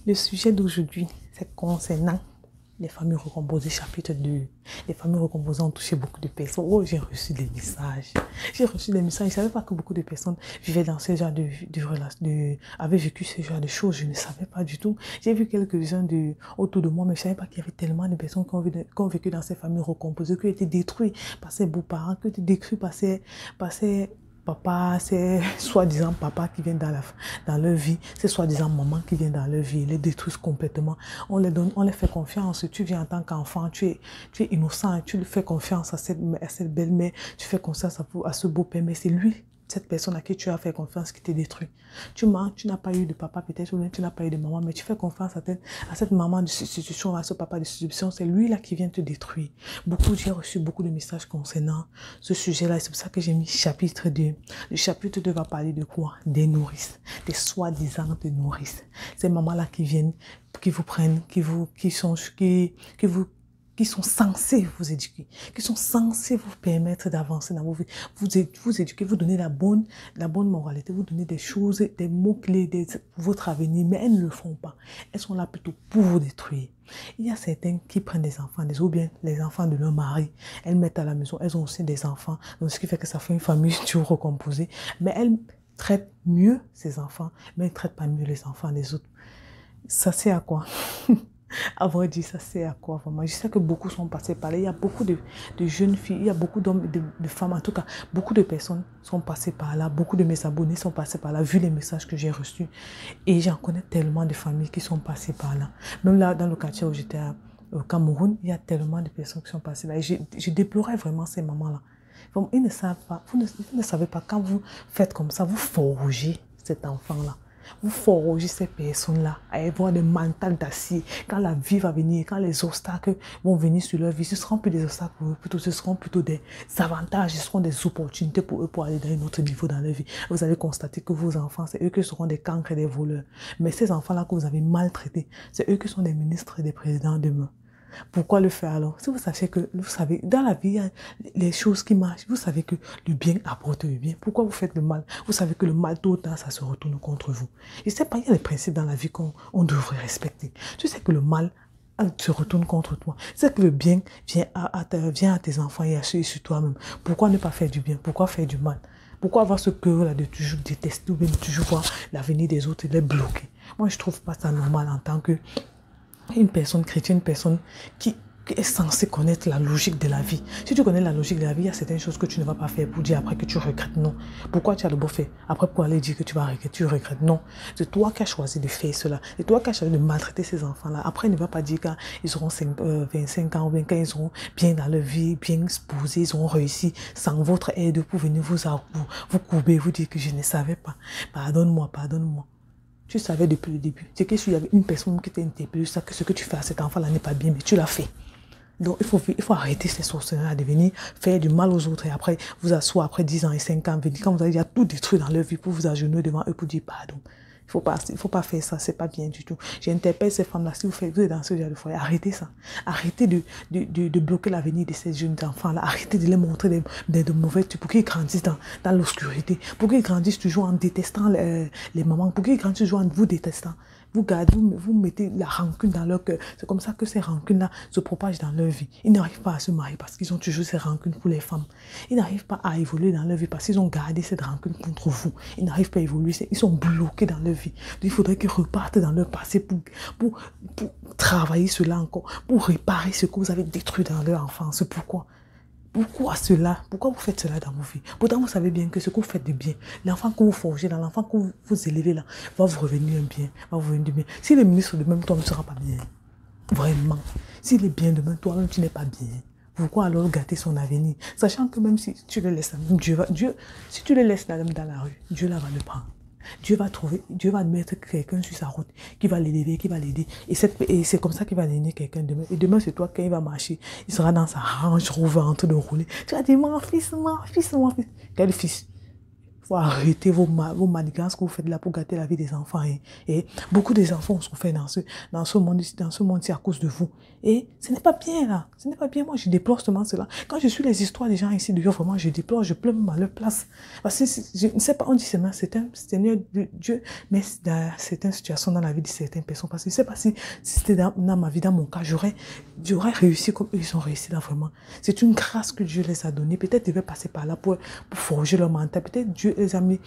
Le sujet d'aujourd'hui, c'est concernant les familles recomposées, chapitre 2. Les familles recomposées ont touché beaucoup de personnes. Oh, j'ai reçu des messages. J'ai reçu des messages. Je ne savais pas que beaucoup de personnes vivaient dans ce genre avaient vécu ce genre de choses. Je ne savais pas du tout. J'ai vu quelques-uns autour de moi, mais je ne savais pas qu'il y avait tellement de personnes qui ont vécu dans ces familles recomposées, qui ont été détruites par ces beaux-parents, qui ont été détruits par ces papa, c'est soi-disant papa qui vient dans leur vie, c'est soi-disant maman qui vient dans leur vie, ils les détruisent complètement. On les fait confiance. Tu viens en tant qu'enfant, tu es innocent, tu fais confiance à cette belle-mère, tu fais confiance à ce beau-père, mais c'est lui, cette personne à qui tu as fait confiance qui te détruit. Tu mens, tu n'as pas eu de papa peut-être, ou même tu n'as pas eu de maman, mais tu fais confiance à cette maman de substitution, à ce papa de substitution, c'est lui là qui vient te détruire. J'ai reçu beaucoup de messages concernant ce sujet-là, c'est pour ça que j'ai mis chapitre 2. Le chapitre 2 va parler de quoi? Des nourrices, des soi-disant nourrices. Ces mamans-là qui viennent, qui vous prennent, qui sont censés vous éduquer, qui sont censés vous permettre d'avancer dans vos vies, vous éduquer, vous donner la bonne moralité, vous donner des choses, des mots-clés, votre avenir, mais elles ne le font pas. Elles sont là plutôt pour vous détruire. Il y a certains qui prennent des enfants, ou bien les enfants de leur mari, elles mettent à la maison, elles ont aussi des enfants, donc ce qui fait que ça fait une famille toujours recomposée, mais elles traitent mieux ces enfants, mais elles ne traitent pas mieux les enfants des autres. Ça sert à quoi? À vrai dire, ça sert à quoi vraiment? Je sais que beaucoup sont passés par là. Il y a beaucoup de jeunes filles, il y a beaucoup d'hommes, de femmes, en tout cas, beaucoup de personnes sont passées par là. Beaucoup de mes abonnés sont passés par là, vu les messages que j'ai reçus. Et j'en connais tellement de familles qui sont passées par là. Même là, dans le quartier où j'étais au Cameroun, il y a tellement de personnes qui sont passées là. Et je déplorais vraiment ces mamans-là. Ils ne savent pas, vous ne savez pas, quand vous faites comme ça, vous forgez cet enfant-là. Vous forgez ces personnes-là à avoir des mentales d'acier. Quand la vie va venir, quand les obstacles vont venir sur leur vie, ce ne seront plus des obstacles pour eux, ce seront plutôt des avantages, ce seront des opportunités pour eux pour aller dans un autre niveau dans leur vie. Vous allez constater que vos enfants, c'est eux qui seront des cancres et des voleurs. Mais ces enfants-là que vous avez maltraités, c'est eux qui sont des ministres et des présidents demain. Pourquoi le faire alors? Si vous savez, dans la vie, il y a les choses qui marchent. Vous savez que le bien apporte le bien. Pourquoi vous faites le mal? Vous savez que le mal, tôt ou tard, ça se retourne contre vous. Je ne sais pas, il y a des principes dans la vie qu'on devrait respecter. Tu sais que le mal se retourne contre toi. Tu sais que le bien vient à tes enfants et sur toi-même. Pourquoi ne pas faire du bien? Pourquoi faire du mal? Pourquoi avoir ce cœur-là de toujours détester ou bien de toujours voir l'avenir des autres et les bloquer? Moi, je ne trouve pas ça normal en tant que une personne chrétienne, une personne qui est censée connaître la logique de la vie. Si tu connais la logique de la vie, il y a certaines choses que tu ne vas pas faire pour dire après que tu regrettes. Non. Pourquoi tu as le beau fait? Après, pour aller dire que tu vas regretter, tu regrettes. Non. C'est toi qui as choisi de faire cela. C'est toi qui as choisi de maltraiter ces enfants-là. Après, ne va pas dire quand ils auront 25 ans ou bien quand ils seront bien dans leur vie, bien posés, ils auront réussi sans votre aide pour venir vous courber, vous dire que je ne savais pas. Pardonne-moi, pardonne-moi. Tu savais depuis le début. C'est que s'il y avait une personne qui t'interpelle, que ce que tu fais à cet enfant-là n'est pas bien, mais tu l'as fait. Donc, il faut arrêter ces sorcières-là de venir faire du mal aux autres et après, vous asseoir après 10 ans et 5 ans, venir quand vous avez déjà tout détruit dans leur vie pour vous agenouiller devant eux pour dire pardon. Il faut pas faire ça, c'est pas bien du tout. J'interpelle ces femmes-là, si vous êtes dans ce genre de foyer, arrêtez ça. Arrêtez de bloquer l'avenir de ces jeunes enfants-là. Arrêtez de les montrer de mauvais trucs pour qu'ils grandissent dans l'obscurité, pour qu'ils grandissent toujours en détestant les mamans, pour qu'ils grandissent toujours en vous détestant. Vous mettez la rancune dans leur cœur. C'est comme ça que ces rancunes-là se propagent dans leur vie. Ils n'arrivent pas à se marier parce qu'ils ont toujours ces rancunes pour les femmes. Ils n'arrivent pas à évoluer dans leur vie parce qu'ils ont gardé cette rancune contre vous. Ils n'arrivent pas à évoluer. Ils sont bloqués dans leur vie. Donc, il faudrait qu'ils repartent dans leur passé pour travailler cela encore, pour réparer ce que vous avez détruit dans leur enfance. Pourquoi cela? Pourquoi vous faites cela dans vos vies? Pourtant, vous savez bien que ce que vous faites de bien, l'enfant que vous forgez, l'enfant que vous élevez là, va vous revenir un bien, va vous revenir du bien. Si le ministre de même, toi ne sera pas bien. Vraiment. S'il est bien demain, toi-même, tu n'es pas bien. Pourquoi alors gâter son avenir? Sachant que même si tu le laisses, si tu le laisses dans la rue, Dieu là va le prendre. Dieu va mettre quelqu'un sur sa route qui va l'élever, qui va l'aider. Et c'est comme ça qu'il va l'aider quelqu'un demain. Et demain, c'est toi, quand il va marcher, il sera dans sa Range Rover en train de rouler. Tu vas dire, mon fils. Quel fils? faut arrêter vos manigances que vous faites là pour gâter la vie des enfants. Et beaucoup des enfants ont souffert dans ce monde-ci à cause de vous. Et ce n'est pas bien là. Ce n'est pas bien. Moi, je déplore seulement cela. Quand je suis les histoires des gens ici de Dieu, vraiment, je déplore, je pleure à leur place. Parce que je ne sais pas, on dit c'est un Seigneur de Dieu, mais dans certaines situations dans la vie de certaines personnes. Parce que je ne sais pas si c'était dans ma vie, dans mon cas, j'aurais réussi comme eux, ils ont réussi là vraiment. C'est une grâce que Dieu les a donnée. Peut-être ils devaient passer par là pour forger leur mental. Peut-être Dieu les a mis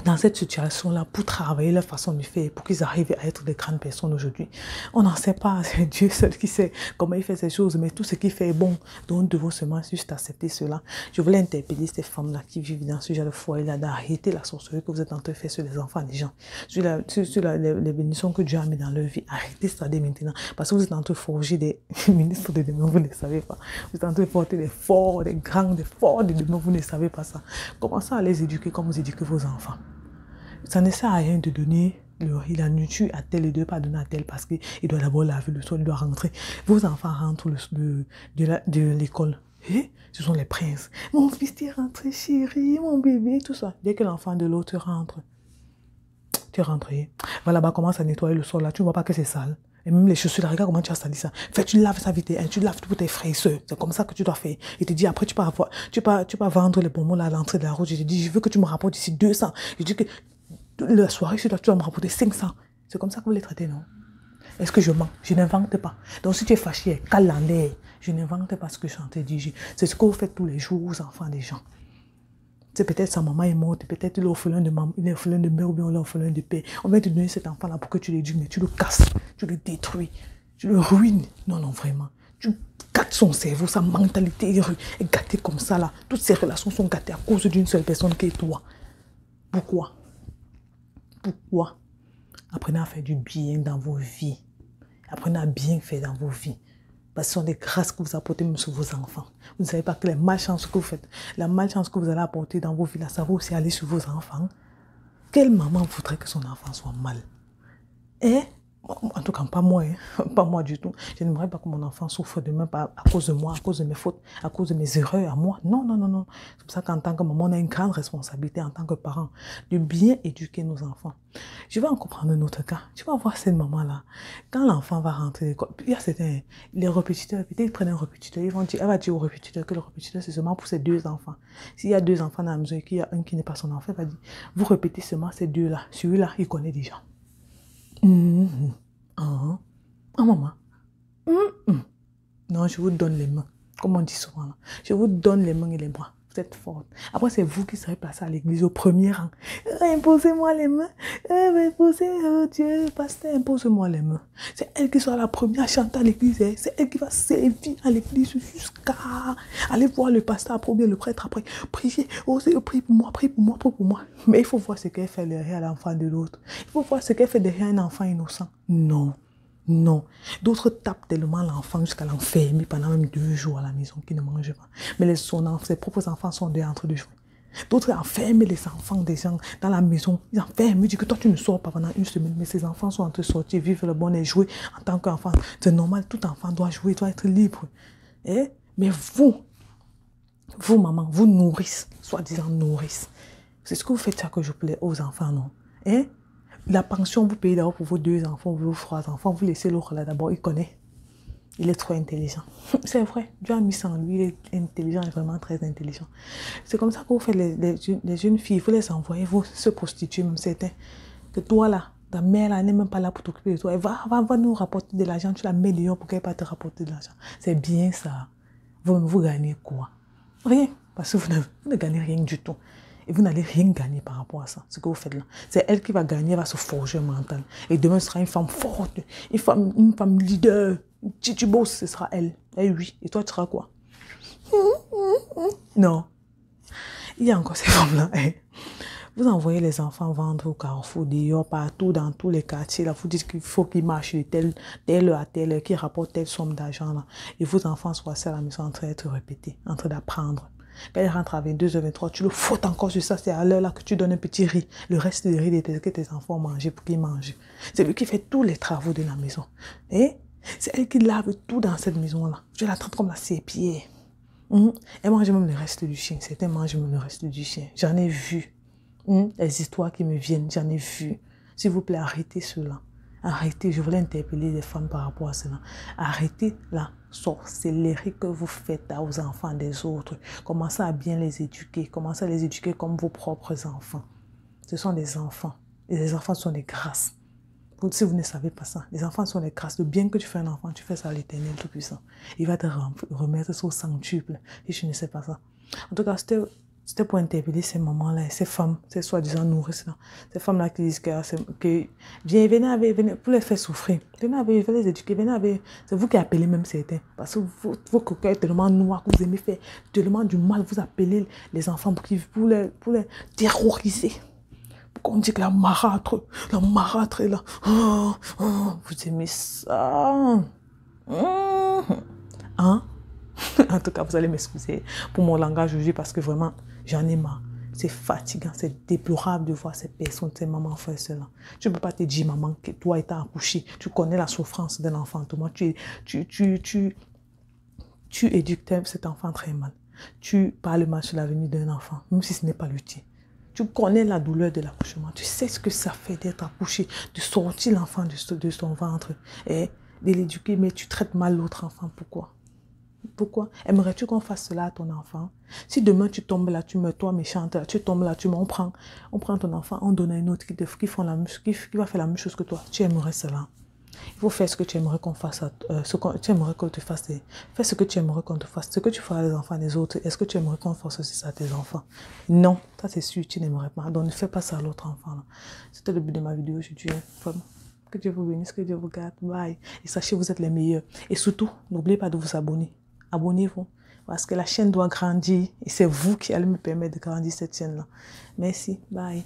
dans cette situation-là pour travailler leur façon de faire, pour qu'ils arrivent à être des grandes personnes aujourd'hui. On n'en sait pas, c'est Dieu seul qui sait comment il fait ces choses, mais tout ce qu'il fait est bon. Donc nous devons seulement juste accepter cela. Je voulais interpeller ces femmes-là qui vivent dans ce genre de foyer-là, d'arrêter la sorcellerie que vous êtes en train de faire sur les enfants des gens, sur les bénédictions que Dieu a mis dans leur vie. Arrêtez ça dès maintenant, parce que vous êtes en train de forger des ministres de demain, vous ne savez pas. Vous êtes en train de porter des forts, des grands, des forts de demain, vous ne savez pas ça. Commencez à les éduquer comme vous éduquez vos enfants. Ça ne sert à rien de donner la nourriture à tel et de pas donner à tel parce qu'il doit d'abord laver le sol, il doit rentrer. Vos enfants rentrent de l'école. Et ce sont les princes. Mon fils est rentré, chérie, mon bébé, tout ça. Dès que l'enfant de l'autre rentre, tu es rentré. Va là-bas, commence à nettoyer le sol là. Tu ne vois pas que c'est sale. Et même les chaussures, là, regarde comment tu as sali ça. Fais, tu laves ça vite, tu laves pour tes frères et soeurs. C'est comme ça que tu dois faire. Il te dit, après, tu peux vendre les bonbons là à l'entrée de la route. Je te dis, je veux que tu me rapportes ici 200. Je dis que la soirée, tu dois me rapporter 500. C'est comme ça que vous les traitez, non? Est-ce que je mens? Je n'invente pas. Donc, si tu es fâché, cale en l'air. Je n'invente pas ce que je suis en train de dire. C'est ce que vous faites tous les jours aux enfants des gens. C'est peut-être sa maman est morte, peut-être il est orphelin de maman, il est orphelin de mère ou bien il est orphelin de père. On vient te donner cet enfant-là pour que tu l'éduques, mais tu le casses, tu le détruis, tu le ruines. Non, non, vraiment. Tu gâtes son cerveau, sa mentalité est gâtée comme ça là. Toutes ces relations sont gâtées à cause d'une seule personne qui est toi. Pourquoi? Pourquoi? Apprenez à faire du bien dans vos vies. Apprenez à bien faire dans vos vies. Parce que ce sont des grâces que vous apportez même sur vos enfants. Vous ne savez pas que les malchances que vous faites, la malchance que vous allez apporter dans vos vies, là, ça va aussi aller sur vos enfants. Quelle maman voudrait que son enfant soit mal? Et, en tout cas, pas moi, hein, pas moi du tout. Je n'aimerais pas que mon enfant souffre demain à cause de moi, à cause de mes fautes, à cause de mes erreurs à moi. Non, non, non, non. C'est pour ça qu'en tant que maman, on a une grande responsabilité en tant que parent de bien éduquer nos enfants. Je vais encore prendre un autre cas. Tu vas voir cette maman-là. Quand l'enfant va rentrer à l'école, il y a certains, les répétiteurs, peut-être ils prennent un répétiteur, elle va dire au répétiteur que le répétiteur, c'est seulement pour ces 2 enfants. S'il y a 2 enfants dans la maison et qu'il y a un qui n'est pas son enfant, elle va dire, vous répétez seulement ces 2-là. Celui-là, il connaît déjà. Maman. Non, je vous donne les mains. Comme on dit souvent là. Je vous donne les mains et les bras. Vous êtes forte. Après, c'est vous qui serez placé à l'église au premier rang. Imposez-moi les mains. Imposez, oh Dieu, pasteur, imposez-moi les mains. C'est elle qui sera la première à chanter à l'église. C'est elle qui va servir à l'église jusqu'à aller voir le pasteur après, bien le prêtre après. Priez. Oh, prie pour moi, prie pour moi, prie pour moi. Mais il faut voir ce qu'elle fait derrière l'enfant de l'autre. Il faut voir ce qu'elle fait derrière un enfant innocent. Non. Non. D'autres tapent tellement l'enfant jusqu'à l'enfermer pendant même 2 jours à la maison qu'il ne mange pas. Mais ses propres enfants sont en train de jouer. D'autres enferment les enfants des gens dans la maison. Ils enferment, ils disent que toi tu ne sors pas pendant 1 semaine. Mais ces enfants sont en train de sortir, vivre le bon et jouer en tant qu'enfant. C'est normal, tout enfant doit jouer, doit être libre. Mais vous, maman, vous nourrissez, soi-disant nourrissez. C'est ce que vous faites chaque jour aux enfants, non? La pension, vous payez d'abord pour vos 2 enfants, vos 3 enfants, vous laissez l'autre là d'abord, il connaît. Il est trop intelligent. C'est vrai, Dieu a mis ça en lui, il est intelligent, il est vraiment très intelligent. C'est comme ça que vous faites les jeunes filles, vous les envoyez, vous se prostituer, même certains. Que toi là, ta mère là, elle n'est même pas là pour t'occuper de toi. Elle va nous rapporter de l'argent, tu la mets dehors pour qu'elle ne va te rapporter de l'argent. C'est bien ça. Vous gagnez quoi? Rien, parce que vous ne gagnez rien du tout. Et vous n'allez rien gagner par rapport à ça, ce que vous faites là. C'est elle qui va gagner, elle va se forger mental. Et demain, ce sera une femme forte, une femme leader. Si tu bosses, ce sera elle. Eh oui. Et toi, tu seras quoi? Non. Il y a encore ces femmes-là. Vous envoyez les enfants vendre au carrefour, dehors, partout, dans tous les quartiers. Là, vous dites qu'il faut qu'ils marchent de telle heure à telle heure, qu'ils rapportent telle somme d'argent. Là. Et vos enfants sont assis à la maison en train d'être répétés, en train d'apprendre. Quand il rentre à 22h, 23h, tu le fautes encore sur ça. C'est à l'heure là que tu donnes un petit riz. Le reste du riz que tes enfants mangent pour qu'ils mangent. C'est lui qui fait tous les travaux de la maison. Et c'est elle qui lave tout dans cette maison-là. Je la traite comme la serpillière. Elle mange même le reste du chien. Certains mangent même le reste du chien. J'en ai vu. Les histoires qui me viennent, j'en ai vu. S'il vous plaît, arrêtez cela. Arrêtez, je voulais interpeller les femmes par rapport à cela. Arrêtez la sorcellerie que vous faites aux enfants des autres. Commencez à bien les éduquer. Commencez à les éduquer comme vos propres enfants. Ce sont des enfants. Et les enfants sont des grâces. Si vous ne savez pas ça, les enfants sont des grâces. Le bien que tu fais à un enfant, tu fais ça à l'Éternel Tout-Puissant. Il va te remettre au centuple. Et je ne sais pas ça. En tout cas, c'était pour interpeller ces mamans-là, ces femmes, ces soi-disant nourrices-là. Ces femmes-là qui disent que venez, pour les faire souffrir. Venez les éduquer, c'est vous qui appelez même certains. Parce que vos coquins est tellement noir que vous aimez faire tellement du mal. Vous appelez les enfants pour les terroriser. On dit que la marâtre est là. Vous aimez ça. Hein? En tout cas, vous allez m'excuser pour mon langage aujourd'hui parce que vraiment, j'en ai marre. C'est fatigant, c'est déplorable de voir ces personnes, ces mamans faire cela. Tu ne peux pas te dire, maman, que toi, tu as accouché. Tu connais la souffrance d'un enfant. Toi, tu éduques cet enfant très mal. Tu parles mal sur l'avenir d'un enfant, même si ce n'est pas le tien. Tu connais la douleur de l'accouchement. Tu sais ce que ça fait d'être accouché, de sortir l'enfant de son ventre et de l'éduquer, mais tu traites mal l'autre enfant. Pourquoi? Pourquoi? Aimerais-tu qu'on fasse cela à ton enfant? Si demain tu tombes là, tu meurs, toi méchante, tu tombes là, on prend ton enfant, on donne à un autre qui va faire la même chose que toi. Tu aimerais cela? Il faut faire ce que tu aimerais qu'on fasse, tu aimerais qu'on te fasse. Fais ce que tu aimerais qu'on te fasse. Ce que tu feras aux enfants des autres, est-ce que tu aimerais qu'on fasse aussi ça à tes enfants? Non, ça c'est sûr, tu n'aimerais pas. Donc ne fais pas ça à l'autre enfant. C'était le but de ma vidéo aujourd'hui. Que Dieu vous bénisse, que Dieu vous garde. Bye. Et sachez, vous êtes les meilleurs. Et surtout, n'oubliez pas de vous abonner. Abonnez-vous. Parce que la chaîne doit grandir. Et c'est vous qui allez me permettre de grandir cette chaîne-là. Merci. Bye.